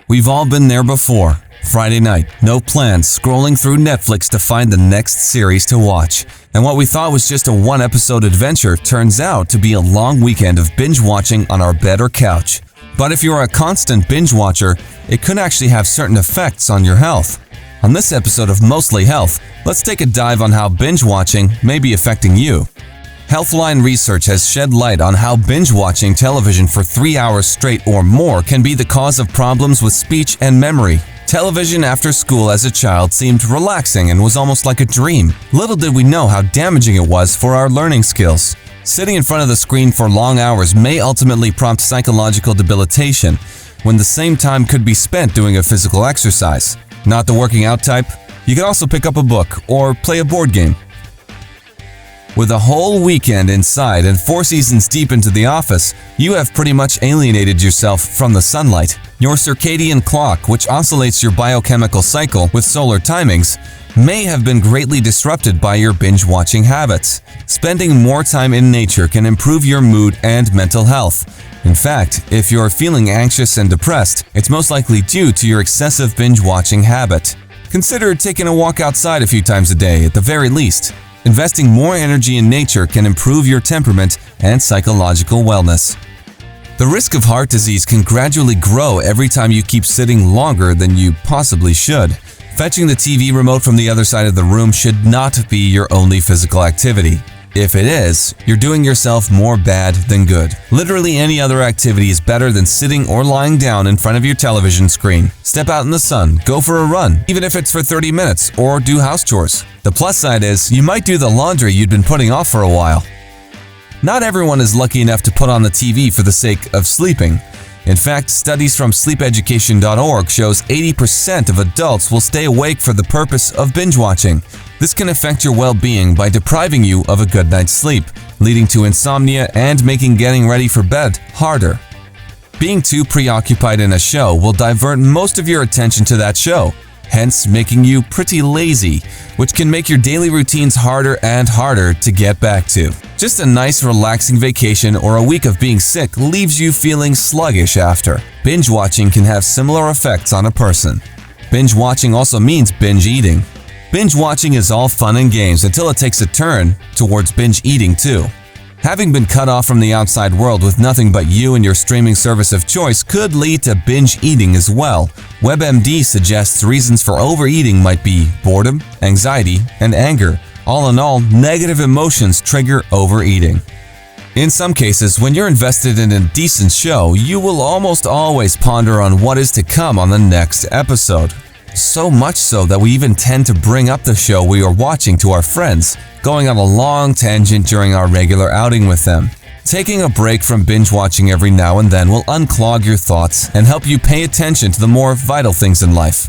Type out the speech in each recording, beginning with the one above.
We've all been there before. Friday night, no plans, scrolling through Netflix to find the next series to watch. And what we thought was just a one-episode adventure turns out to be a long weekend of binge watching on our bed or couch. But if you're a constant binge watcher, it could actually have certain effects on your health. On this episode of Mostly Health, let's take a dive on how binge watching may be affecting you. Healthline research has shed light on how binge-watching television for 3 hours straight or more can be the cause of problems with speech and memory. Television after school as a child seemed relaxing and was almost like a dream. Little did we know how damaging it was for our learning skills. Sitting in front of the screen for long hours may ultimately prompt psychological debilitation, when the same time could be spent doing a physical exercise. Not the working out type? You can also pick up a book or play a board game. With a whole weekend inside and 4 seasons deep into the office, you have pretty much alienated yourself from the sunlight. Your circadian clock, which oscillates your biochemical cycle with solar timings, may have been greatly disrupted by your binge-watching habits. Spending more time in nature can improve your mood and mental health. In fact, if you're feeling anxious and depressed, it's most likely due to your excessive binge-watching habit. Consider taking a walk outside a few times a day at the very least. Investing more energy in nature can improve your temperament and psychological wellness. The risk of heart disease can gradually grow every time you keep sitting longer than you possibly should. Fetching the TV remote from the other side of the room should not be your only physical activity. If it is, you're doing yourself more bad than good. Literally any other activity is better than sitting or lying down in front of your television screen. Step out in the sun, go for a run, even if it's for 30 minutes, or do house chores. The plus side is, you might do the laundry you'd been putting off for a while. Not everyone is lucky enough to put on the TV for the sake of sleeping. In fact, studies from sleepeducation.org shows 80% of adults will stay awake for the purpose of binge watching. This can affect your well-being by depriving you of a good night's sleep, leading to insomnia and making getting ready for bed harder. Being too preoccupied in a show will divert most of your attention to that show, hence making you pretty lazy, which can make your daily routines harder and harder to get back to. Just a nice relaxing vacation or a week of being sick leaves you feeling sluggish after. Binge watching can have similar effects on a person. Binge watching also means binge eating. Binge watching is all fun and games until it takes a turn towards binge eating too. Having been cut off from the outside world with nothing but you and your streaming service of choice could lead to binge eating as well. WebMD suggests reasons for overeating might be boredom, anxiety, and anger. All in all, negative emotions trigger overeating. In some cases, when you're invested in a decent show, you will almost always ponder on what is to come on the next episode. So much so that we even tend to bring up the show we are watching to our friends, going on a long tangent during our regular outing with them. Taking a break from binge watching every now and then will unclog your thoughts and help you pay attention to the more vital things in life.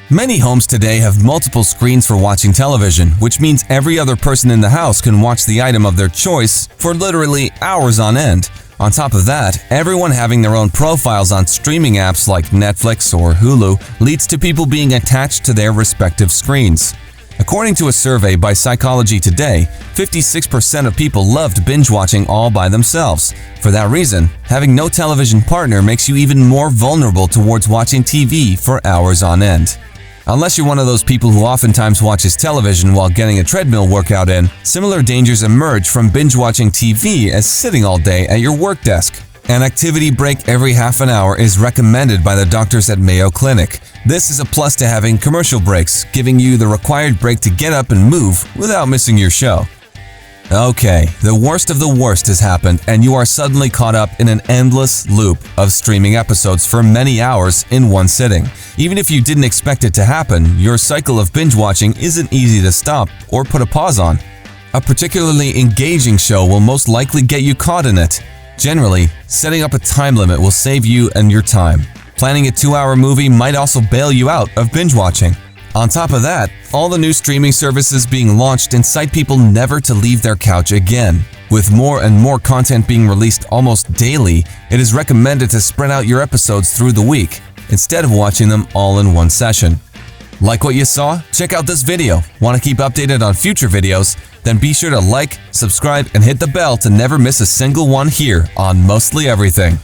Many homes today have multiple screens for watching television, which means every other person in the house can watch the item of their choice for literally hours on end. On top of that, everyone having their own profiles on streaming apps like Netflix or Hulu leads to people being attached to their respective screens. According to a survey by Psychology Today, 56% of people loved binge watching all by themselves. For that reason, having no television partner makes you even more vulnerable towards watching TV for hours on end. Unless you're one of those people who oftentimes watches television while getting a treadmill workout in, similar dangers emerge from binge-watching TV as sitting all day at your work desk. An activity break every half an hour is recommended by the doctors at Mayo Clinic. This is a plus to having commercial breaks, giving you the required break to get up and move without missing your show. Okay, the worst of the worst has happened and you are suddenly caught up in an endless loop of streaming episodes for many hours in one sitting. Even if you didn't expect it to happen, your cycle of binge watching isn't easy to stop or put a pause on. A particularly engaging show will most likely get you caught in it. Generally, setting up a time limit will save you and your time. Planning a 2-hour movie might also bail you out of binge watching. On top of that, all the new streaming services being launched incite people never to leave their couch again. With more and more content being released almost daily, it is recommended to spread out your episodes through the week, instead of watching them all in one session. Like what you saw? Check out this video. Want to keep updated on future videos? Then be sure to like, subscribe, and hit the bell to never miss a single one here on Mostly Everything.